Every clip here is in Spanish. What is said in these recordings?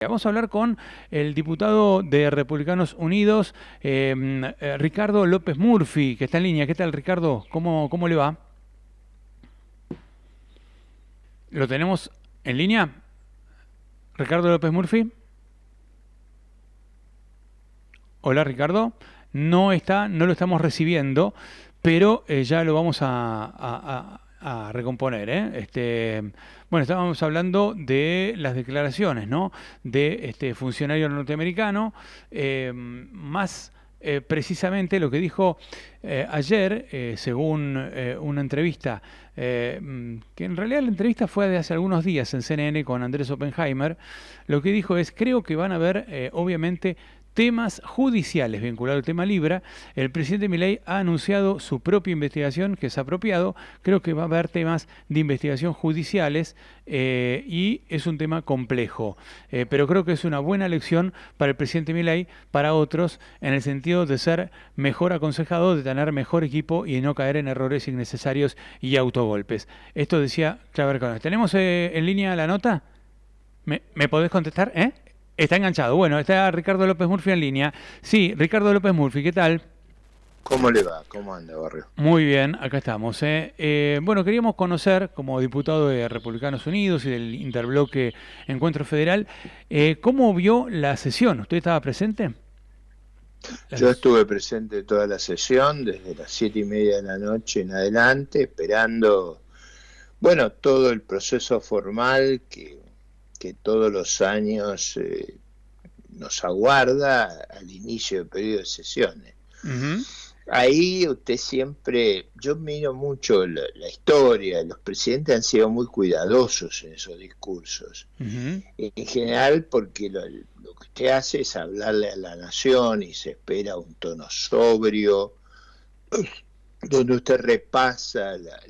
Vamos a hablar con el diputado de Republicanos Unidos, Ricardo López Murphy, que está en línea. ¿Qué tal, Ricardo? ¿Cómo le va? ¿Lo tenemos en línea? Ricardo López Murphy. Hola, Ricardo. No está, no lo estamos recibiendo, pero ya lo vamos a recomponer, ¿eh? Bueno, estábamos hablando de las declaraciones, ¿no? De este funcionario norteamericano, más precisamente lo que dijo ayer, según una entrevista, que en realidad la entrevista fue de hace algunos días en CNN con Andrés Oppenheimer. Lo que dijo es: creo que van a haber, obviamente, temas judiciales vinculados al tema Libra. El presidente Milei ha anunciado su propia investigación, que es apropiado. Creo que va a haber temas de investigación judiciales y es un tema complejo. Pero creo que es una buena lección para el presidente Milei, para otros, en el sentido de ser mejor aconsejado, de tener mejor equipo y de no caer en errores innecesarios y autogolpes. Esto decía Claver Collins. ¿Tenemos en línea la nota? ¿Me podés contestar? Está enganchado. Bueno, está Ricardo López Murphy en línea. Sí, Ricardo López Murphy, ¿qué tal? ¿Cómo le va? ¿Cómo anda, Barrio? Muy bien, acá estamos. Bueno, queríamos conocer, como diputado de Republicanos Unidos y del Interbloque Encuentro Federal, ¿cómo vio la sesión? ¿Usted estaba presente? Yo estuve presente toda la sesión, desde las 7:30 de la noche en adelante, esperando, bueno, todo el proceso formal que todos los años nos aguarda al inicio del periodo de sesiones. Ujú. Ahí usted siempre, yo miro mucho la historia, los presidentes han sido muy cuidadosos en esos discursos, Ujú. en general porque lo que usted hace es hablarle a la nación y se espera un tono sobrio, donde usted repasa la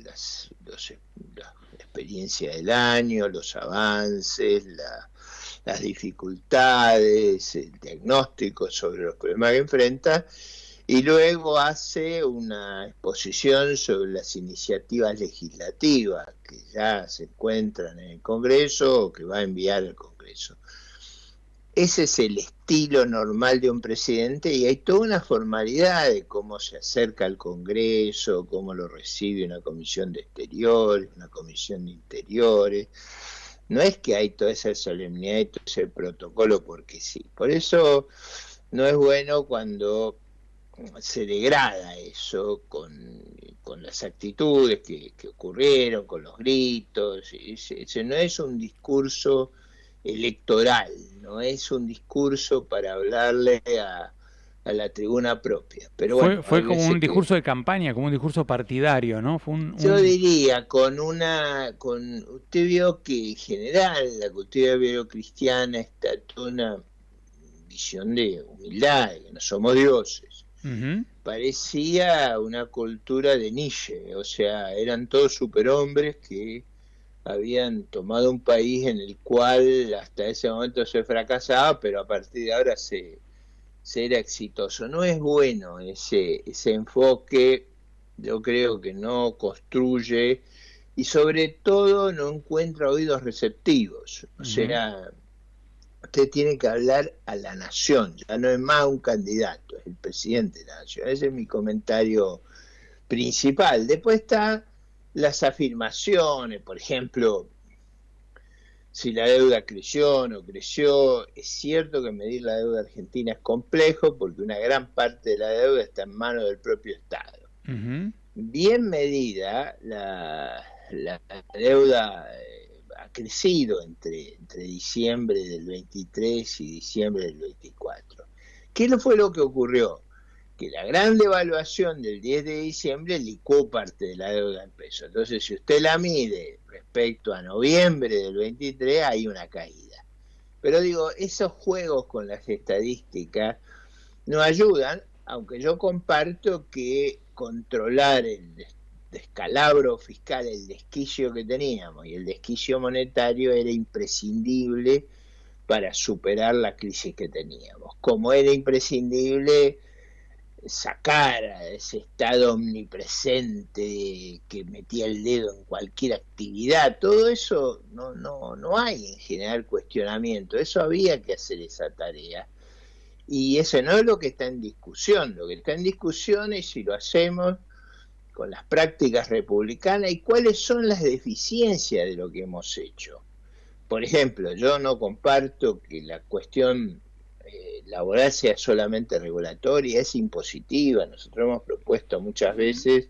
experiencia del año, los avances, las dificultades, el diagnóstico sobre los problemas que enfrenta, y luego hace una exposición sobre las iniciativas legislativas que ya se encuentran en el Congreso o que va a enviar al Congreso. Ese es el estilo normal de un presidente y hay toda una formalidad de cómo se acerca al Congreso, cómo lo recibe una comisión de exteriores, una comisión de interiores. No es que hay toda esa solemnidad y todo ese protocolo porque sí. Por eso no es bueno cuando se degrada eso con las actitudes que ocurrieron, con los gritos. Ese no es un discurso electoral, no es un discurso para hablarle a la tribuna propia. Pero Fue, bueno, hay fue como un veces que discurso de campaña, como un discurso partidario, ¿no? Fue yo diría usted vio que en general la cultura cristiana está toda una visión de humildad, de que no somos dioses. Ujú. Parecía una cultura de Nietzsche, o sea, eran todos superhombres que habían tomado un país en el cual hasta ese momento se fracasaba, pero a partir de ahora se era exitoso. No es bueno ese enfoque, yo creo que no construye y sobre todo no encuentra oídos receptivos. O Ujú. sea, usted tiene que hablar a la nación, ya no es más un candidato, es el presidente de la nación. Ese es mi comentario principal. Después están las afirmaciones, por ejemplo, si la deuda creció o no creció. Es cierto que medir la deuda argentina es complejo porque una gran parte de la deuda está en manos del propio Estado. Ujú. Bien medida, la deuda ha crecido entre diciembre del 23 y diciembre del 24. ¿Qué fue lo que ocurrió? Que la gran devaluación del 10 de diciembre licuó parte de la deuda en pesos. Entonces, si usted la mide respecto a noviembre del 23, hay una caída. Pero digo, esos juegos con las estadísticas nos ayudan, aunque yo comparto que controlar el descalabro fiscal, el desquicio que teníamos y el desquicio monetario era imprescindible para superar la crisis que teníamos. Como era imprescindible sacar a ese estado omnipresente que metía el dedo en cualquier actividad, todo eso no hay en general cuestionamiento, eso había que hacer esa tarea. Y eso no es lo que está en discusión, lo que está en discusión es si lo hacemos con las prácticas republicanas y cuáles son las deficiencias de lo que hemos hecho. Por ejemplo, yo no comparto que la cuestión laboral sea solamente regulatoria, es impositiva. Nosotros hemos propuesto muchas veces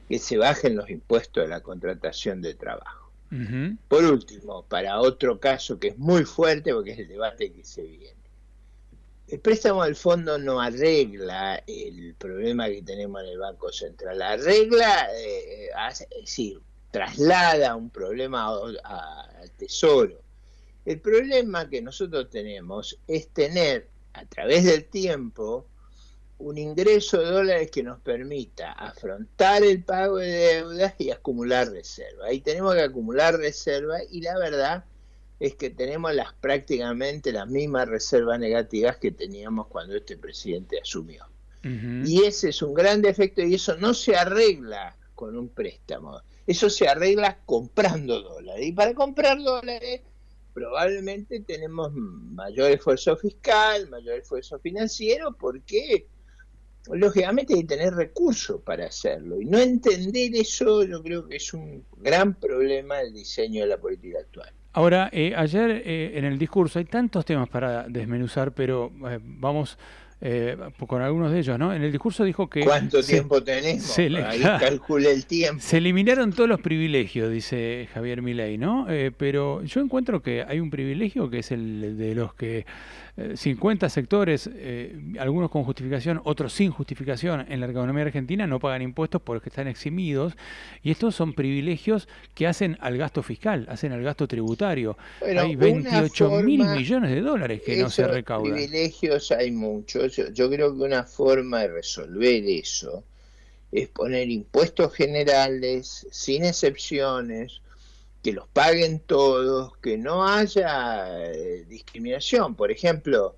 que se bajen los impuestos de la contratación de trabajo. Ujú. Por último, para otro caso que es muy fuerte porque es el debate que se viene. El préstamo del fondo no arregla el problema que tenemos en el Banco Central, arregla, es decir, traslada un problema al Tesoro. El problema que nosotros tenemos es tener a través del tiempo un ingreso de dólares que nos permita afrontar el pago de deudas y acumular reservas. Ahí tenemos que acumular reservas y la verdad es que tenemos prácticamente las mismas reservas negativas que teníamos cuando este presidente asumió. Ujú. Y ese es un gran defecto y eso no se arregla con un préstamo, eso se arregla comprando dólares. Y para comprar dólares probablemente tenemos mayor esfuerzo fiscal, mayor esfuerzo financiero, porque lógicamente hay que tener recursos para hacerlo. Y no entender eso yo creo que es un gran problema del diseño de la política actual. Ahora, ayer en el discurso hay tantos temas para desmenuzar, pero vamos con algunos de ellos, ¿no? En el discurso dijo que ¿Cuánto tiempo tenemos? Ahí calcule el tiempo. se eliminaron todos los privilegios, dice Javier Milei, ¿no? Pero yo encuentro que hay un privilegio que es el de los que 50 sectores, algunos con justificación, otros sin justificación, en la economía argentina no pagan impuestos porque están eximidos, y estos son privilegios que hacen al gasto fiscal, hacen al gasto tributario. Bueno, hay 28.000 millones de dólares que no se recaudan. Privilegios hay muchos. Yo creo que una forma de resolver eso es poner impuestos generales, sin excepciones, que los paguen todos, que no haya discriminación. Por ejemplo,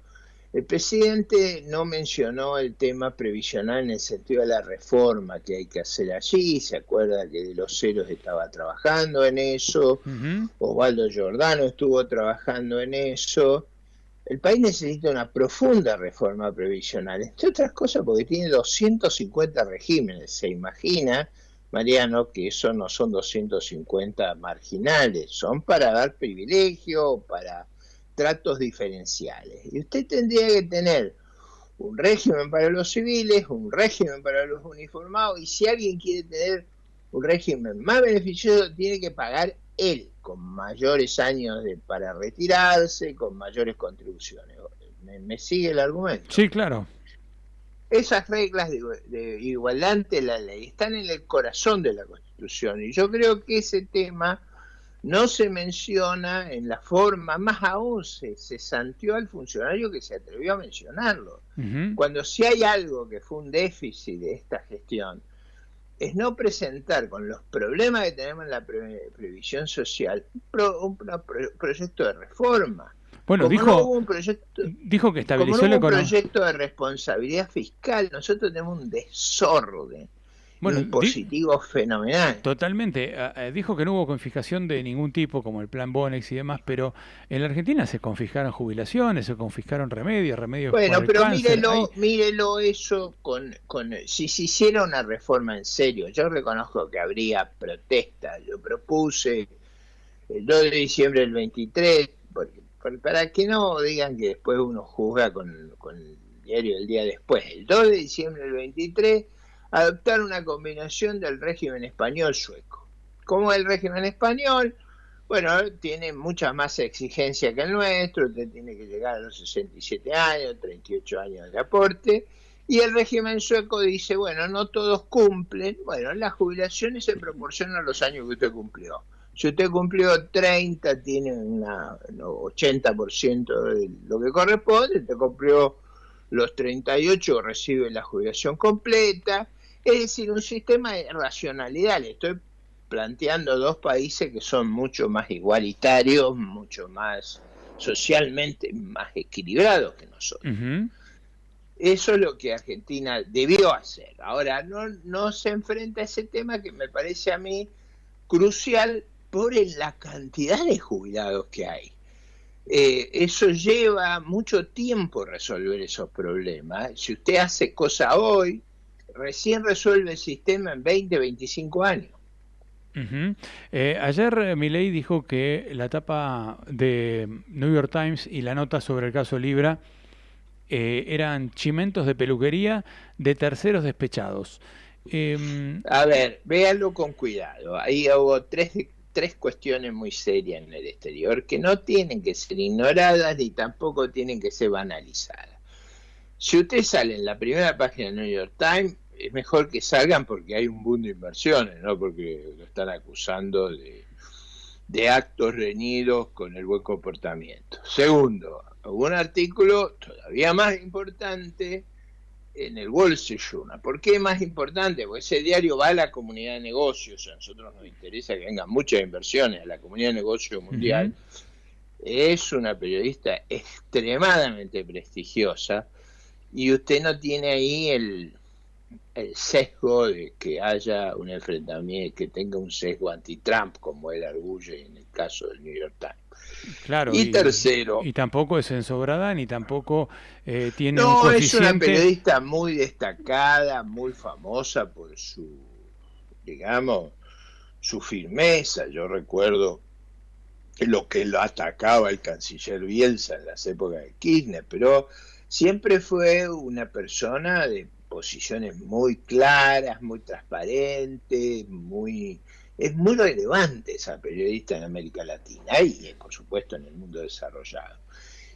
el presidente no mencionó el tema previsional en el sentido de la reforma que hay que hacer allí. Se acuerda que de los ceros estaba trabajando en eso, Osvaldo Giordano estuvo trabajando en eso. El país necesita una profunda reforma previsional, entre otras cosas porque tiene 250 regímenes. Se imagina, Mariano, que eso no son 250 marginales, son para dar privilegio, para tratos diferenciales. Y usted tendría que tener un régimen para los civiles, un régimen para los uniformados, y si alguien quiere tener un régimen más beneficioso, tiene que pagar él, con mayores años para retirarse, con mayores contribuciones. ¿Me sigue el argumento? Sí, claro. Esas reglas de igualdad ante la ley están en el corazón de la Constitución, y yo creo que ese tema no se menciona en la forma, más aún se santió al funcionario que se atrevió a mencionarlo. Cuando si hay algo que fue un déficit de esta gestión, es no presentar con los problemas que tenemos en la previsión social un proyecto de reforma. Bueno, dijo que estabilizó la economía. Como no hubo un proyecto de responsabilidad fiscal, nosotros tenemos un desorden. Bueno, impositivo fenomenal. Totalmente. Dijo que no hubo confiscación de ningún tipo, como el plan Bonex y demás, pero en la Argentina se confiscaron jubilaciones, se confiscaron remedios bueno, por el pero cáncer. mírelo eso si se hiciera una reforma en serio. Yo reconozco que habría protesta. Yo propuse el 2 de diciembre del 23, para que no digan que después uno juzga con el diario del día después. El 2 de diciembre del 23 adoptar una combinación del régimen español-sueco. Como el régimen español, bueno, tiene muchas más exigencias que el nuestro, usted tiene que llegar a los 67 años, 38 años de aporte, y el régimen sueco dice, bueno, no todos cumplen, bueno, las jubilaciones se proporcionan a los años que usted cumplió. Si usted cumplió 30, tiene un 80% de lo que corresponde, usted cumplió los 38, recibe la jubilación completa. Es decir, un sistema de racionalidad. Le estoy planteando dos países que son mucho más igualitarios, mucho más socialmente más equilibrados que nosotros. Eso es lo que Argentina debió hacer. Ahora, no se enfrenta a ese tema que me parece a mí crucial por la cantidad de jubilados que hay. Eso lleva mucho tiempo resolver esos problemas. Si usted hace cosa hoy, recién resuelve el sistema en 20, 25 años. Ujú. Ayer Milei dijo que la tapa de New York Times y la nota sobre el caso Libra eran chimentos de peluquería de terceros despechados. A ver, véanlo con cuidado. Ahí hubo tres cuestiones muy serias en el exterior que no tienen que ser ignoradas ni tampoco tienen que ser banalizadas. Si usted sale en la primera página del New York Times, es mejor que salgan porque hay un boom de inversiones, no porque lo están acusando de actos reñidos con el buen comportamiento. Segundo, hubo un artículo todavía más importante en el Wall Street Journal. ¿Por qué más importante? Porque ese diario va a la comunidad de negocios, a nosotros nos interesa que vengan muchas inversiones a la comunidad de negocios mundial. Ujú. Es una periodista extremadamente prestigiosa y usted no tiene ahí el sesgo de que haya un enfrentamiento, que tenga un sesgo anti-Trump, como él arguye en el caso del New York Times. Claro, Y tercero, y tampoco es ensobrada ni tampoco tiene un no, es una coeficiente. periodista muy destacada, muy famosa por su, digamos, su firmeza. Yo recuerdo lo que lo atacaba el canciller Bielsa en las épocas de Kirchner, pero siempre fue una persona de posiciones muy claras, muy transparentes, es muy relevante esa periodista en América Latina y por supuesto en el mundo desarrollado.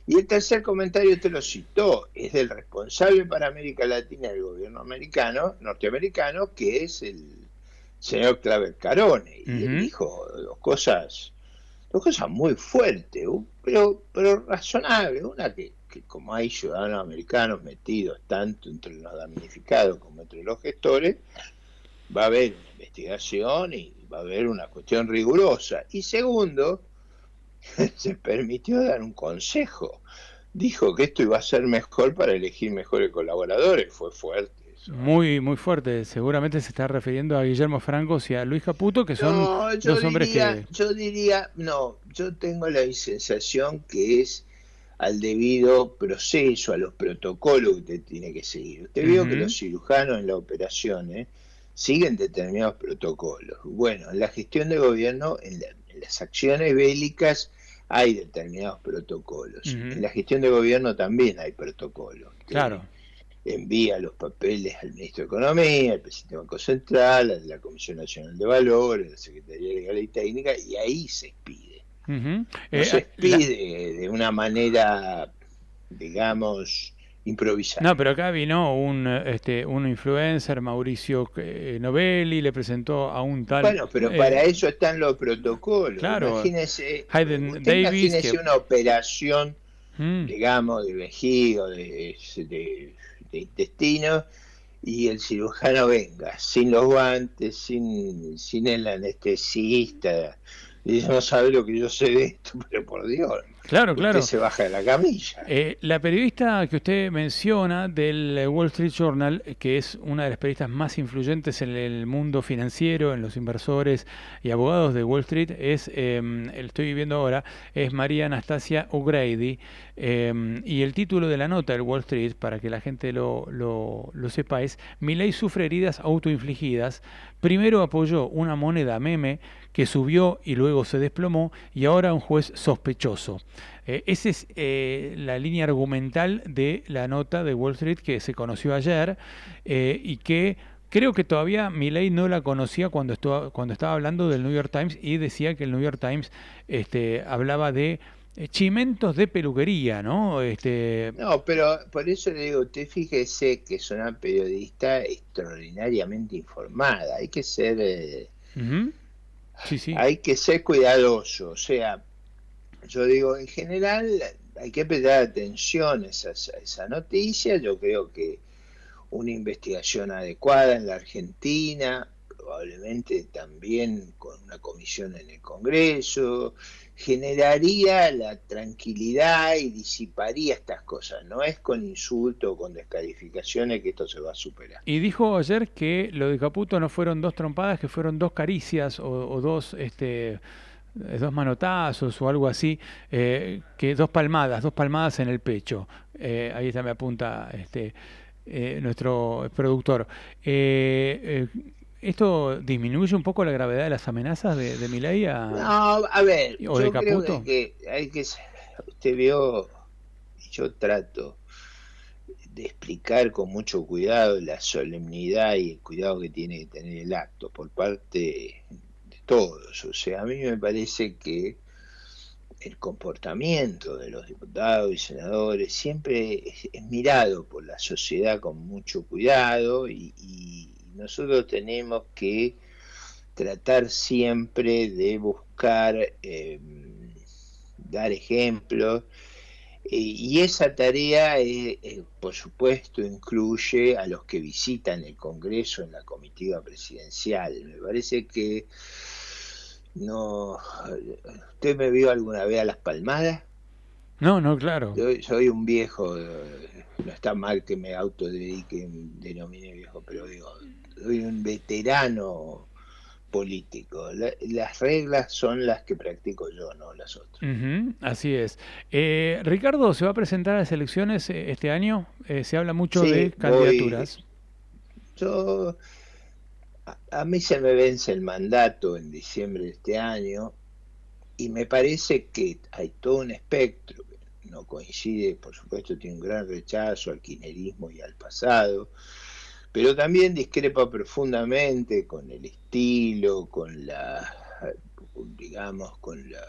Y el tercer comentario te lo citó, es del responsable para América Latina del gobierno americano, norteamericano, que es el señor Claver Carone, y él Ujú. dijo dos cosas muy fuertes, pero razonables. Una que como hay ciudadanos americanos metidos tanto entre los damnificados como entre los gestores, va a haber una investigación y va a haber una cuestión rigurosa. Y segundo, se permitió dar un consejo. Dijo que esto iba a ser mejor para elegir mejores colaboradores. Fue fuerte eso. Muy, muy fuerte. Seguramente se está refiriendo a Guillermo Francos y a Luis Caputo, que son No, dos hombres que... no, yo tengo la sensación que es al debido proceso, a los protocolos que usted tiene que seguir. Usted vio que Ujú. los cirujanos en las operaciones siguen determinados protocolos. Bueno, en la gestión de gobierno, en las acciones bélicas hay determinados protocolos. En Ujú. la gestión de gobierno también hay protocolos. Usted Claro. envía los papeles al ministro de Economía, al presidente del Banco Central, a la Comisión Nacional de Valores, a la Secretaría Legal y Técnica, y ahí se expide. Ujú. No se expide de una manera, digamos, No, improvisada. pero acá vino un influencer, Mauricio Novelli, le presentó a un tal, Bueno, pero para eso están los protocolos. claro, Imagínese, Hayden usted Davis, que... imagínese una operación, Mm. digamos, de vejiga, de intestino, y el cirujano venga, sin los guantes, sin el anestesista, y dice, no sabe lo que yo sé de esto, pero por Dios, Claro, usted claro. se baja de la camilla. La periodista que usted menciona del Wall Street Journal, que es una de las periodistas más influyentes en el mundo financiero, en los inversores y abogados de Wall Street, estoy viendo ahora, es María Anastasia O'Grady, y el título de la nota del Wall Street, para que la gente lo sepa, es Milei sufre heridas autoinfligidas, primero apoyó una moneda meme que subió y luego se desplomó, y ahora un juez sospechoso. Esa es la línea argumental de la nota de Wall Street que se conoció ayer y que creo que todavía Milei no la conocía cuando estaba hablando del New York Times y decía que el New York Times hablaba de chimentos de peluquería, ¿no? No, pero por eso le digo, usted fíjese que es una periodista extraordinariamente informada, Ujú. Sí, sí. hay que ser cuidadoso, o sea, yo digo, en general hay que prestar atención a esa noticia. Yo creo que una investigación adecuada en la Argentina, probablemente también con una comisión en el Congreso, generaría la tranquilidad y disiparía estas cosas. No es con insultos o con descalificaciones que esto se va a superar. Y dijo ayer que lo de Caputo no fueron dos trompadas, que fueron dos caricias o dos, dos manotazos o algo así, que dos palmadas en el pecho. Ahí está, me apunta nuestro productor. ¿Esto disminuye un poco la gravedad de las amenazas de Milei No, a ver, o de yo creo que Caputo? hay que, usted vio, y yo trato de explicar con mucho cuidado la solemnidad y el cuidado que tiene que tener el acto por parte de todos. O sea, a mí me parece que el comportamiento de los diputados y senadores siempre es mirado por la sociedad con mucho cuidado y nosotros tenemos que tratar siempre de buscar dar ejemplos y esa tarea, por supuesto, incluye a los que visitan el Congreso en la comitiva presidencial. Me parece que no. ¿Usted me vio alguna vez a las palmadas? No, no, claro. Yo soy un viejo, no está mal que me autodedique, denomine viejo, pero digo, soy un veterano político. Las reglas son las que practico yo, no las otras. Ujú, así es. Ricardo, ¿se va a presentar a las elecciones este año? Se habla mucho de Sí, candidaturas. yo, a mí se me vence el mandato en diciembre de este año y me parece que hay todo un espectro que no coincide, por supuesto tiene un gran rechazo al kirchnerismo y al pasado, pero también discrepa profundamente con el estilo, con digamos, con la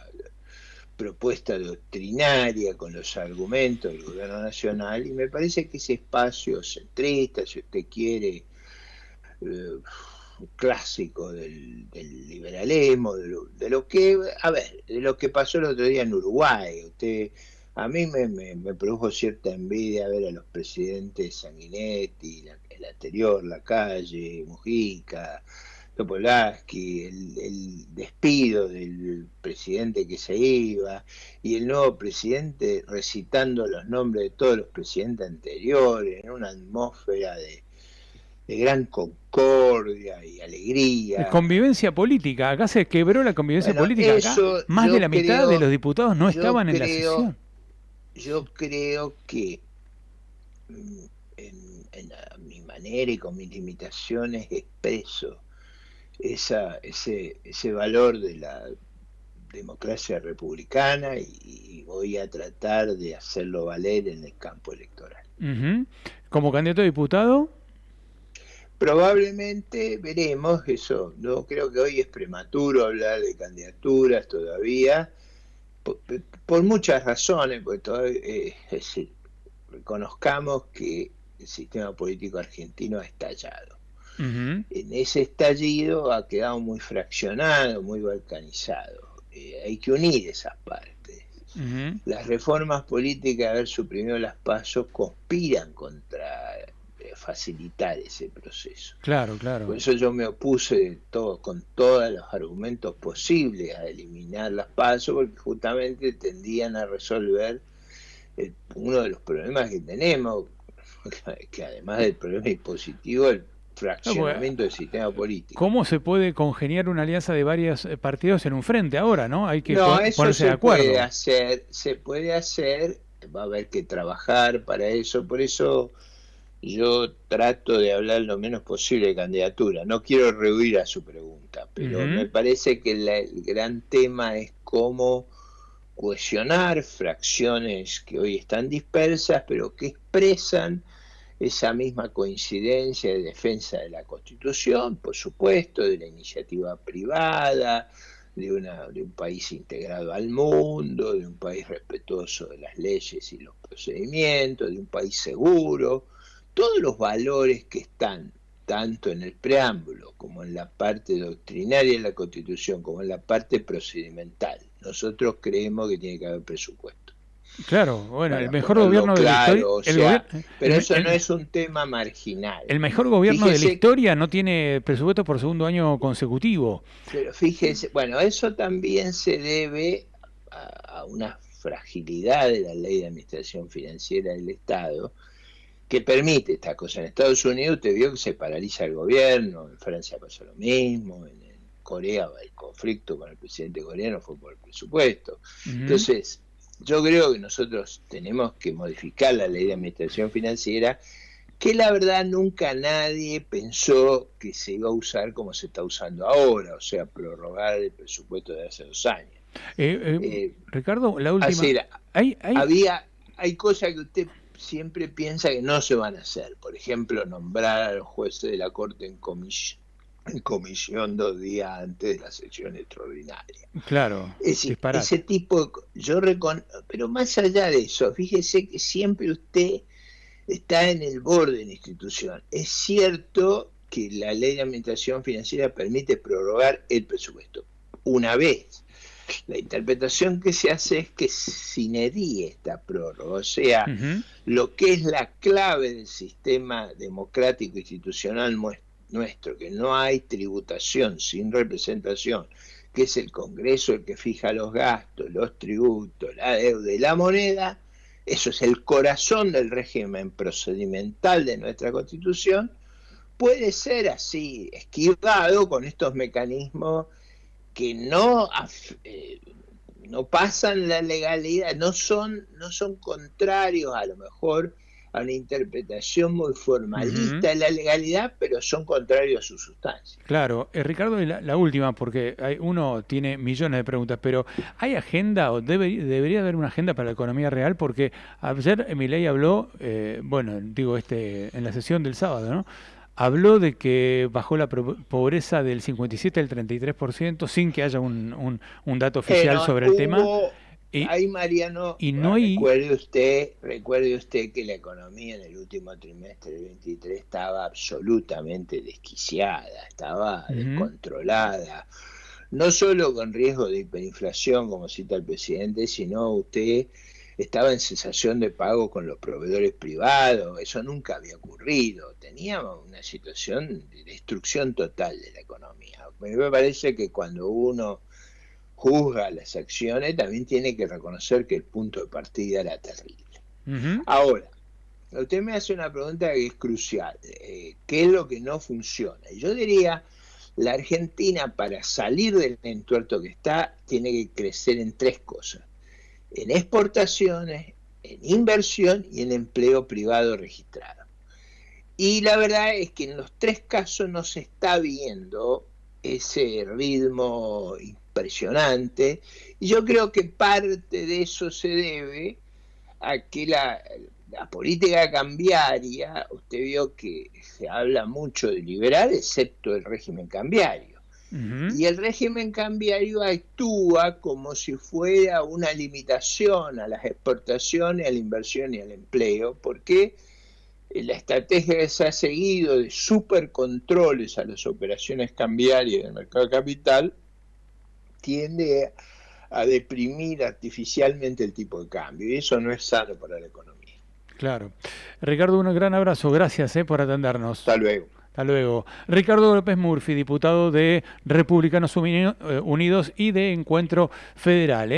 propuesta doctrinaria, con los argumentos del gobierno nacional, y me parece que ese espacio centrista, si usted quiere, eh, clásico del liberalismo, de lo que, a ver, de lo que pasó el otro día en Uruguay. A mí me produjo cierta envidia ver a los presidentes Sanguinetti, el anterior, Lacalle, Mujica, Topolansky, el despido del presidente que se iba y el nuevo presidente recitando los nombres de todos los presidentes anteriores en una atmósfera de gran concordia y alegría. Convivencia política. Acá se quebró la convivencia Bueno, política. Acá eso más de la mitad de los diputados no yo estaban en la creo, sesión. yo creo que en a mi manera y con mis limitaciones expreso ese valor de la democracia republicana y voy a tratar de hacerlo valer en el campo electoral. Ujú. Como candidato a diputado, Probablemente veremos eso, no creo que hoy es prematuro hablar de candidaturas todavía, por muchas razones, porque todavía, es decir, reconozcamos que el sistema político argentino ha estallado. ujú, En ese estallido ha quedado muy fraccionado, muy balcanizado. Hay que unir esas partes. ujú. Las reformas políticas de haber suprimido las PASO conspiran contra facilitar ese proceso. Claro, claro. Por eso yo me opuse con todos los argumentos posibles a eliminar las PASO, porque justamente tendían a resolver uno de los problemas que tenemos, que además del problema impositivo, el No, porque, fraccionamiento del sistema político. ¿cómo se puede congeniar una alianza de varios partidos en un frente ahora, no? Hay que No, eso ponerse de acuerdo. se puede hacer, va a haber que trabajar para eso, por eso yo trato de hablar lo menos posible de candidatura. No quiero rehuir a su pregunta, pero me Ujú. parece que el gran tema es cómo cohesionar fracciones que hoy están dispersas, pero que expresan esa misma coincidencia de defensa de la Constitución, por supuesto, de la iniciativa privada, de un país integrado al mundo, de un país respetuoso de las leyes y los procedimientos, de un país seguro, todos los valores que están tanto en el preámbulo como en la parte doctrinaria de la Constitución, como en la parte procedimental. Nosotros creemos que tiene que haber presupuesto. Claro, bueno, el para mejor ponerlo gobierno de la historia, claro, o sea, pero eso no el- es un tema marginal. el mejor gobierno de la Fíjese, historia no tiene presupuesto por segundo año consecutivo. pero fíjese, bueno, eso también se debe a una fragilidad de la ley de administración financiera del Estado que permite estas cosas. En Estados Unidos usted vio que se paraliza el gobierno, en Francia pasó lo mismo, en Corea el conflicto con el presidente coreano fue por el presupuesto. Ujú. Entonces, yo creo que nosotros tenemos que modificar la ley de administración financiera, que la verdad nunca nadie pensó que se iba a usar como se está usando ahora, o sea, prorrogar el presupuesto de hace 2 años. Eh, eh, Eh, Ricardo, la última. Hacer, Hay, hay cosas que usted siempre piensa que no se van a hacer. Por ejemplo, nombrar a los jueces de la Corte en comisión 2 días antes de la sesión extraordinaria. claro, Es decir, ese disparate. tipo, pero más allá de eso, fíjese que siempre usted está en el borde de la institución. Es cierto que la ley de administración financiera permite prorrogar el presupuesto una vez. La interpretación que se hace es que sine die esta prórroga, o sea, Ujú. lo que es la clave del sistema democrático institucional nuestro, que no hay tributación sin representación, que es el Congreso el que fija los gastos, los tributos, la deuda y la moneda, eso es el corazón del régimen procedimental de nuestra Constitución, puede ser así esquivado con estos mecanismos que no pasan la legalidad, no son contrarios a lo mejor a una interpretación muy Ujú. formalista de la legalidad, pero son contrarios a su sustancia. Claro, Ricardo, y la última, porque uno tiene millones de preguntas, pero ¿hay agenda o debería haber una agenda para la economía real? Porque ayer Milei habló, bueno, digo, en la sesión del sábado, ¿no? Habló de que bajó la pobreza del 57 al 33% sin que haya un dato oficial No, sobre el tema. Y, ahí Mariano, y no hay... recuerde usted que la economía en el último trimestre del 23 estaba absolutamente desquiciada, estaba Ujú. descontrolada, no solo con riesgo de hiperinflación, como cita el presidente, sino usted estaba en cesación de pago con los proveedores privados, eso nunca había ocurrido, teníamos una situación de destrucción total de la economía. A mí me parece que cuando uno juzga las acciones, también tiene que reconocer que el punto de partida era terrible. Ujú. Ahora, usted me hace una pregunta que es crucial. ¿Qué es lo que no funciona? Y yo diría, la Argentina para salir del entuerto que está, tiene que crecer en tres cosas. En exportaciones, en inversión y en empleo privado registrado. Y la verdad es que en los tres casos no se está viendo ese ritmo impresionante. Y yo creo que parte de eso se debe a que la política cambiaria, usted vio que se habla mucho de liberal, excepto el régimen cambiario. Ujú. Y el régimen cambiario actúa como si fuera una limitación a las exportaciones, a la inversión y al empleo, porque la estrategia que se ha seguido de supercontroles a las operaciones cambiarias del mercado de capital tiende a deprimir artificialmente el tipo de cambio y eso no es sano para la economía. Claro. Ricardo, un gran abrazo. Gracias, por atendernos. Hasta luego. Hasta luego. Ricardo López Murphy, diputado de Republicanos Unidos y de Encuentro Federal.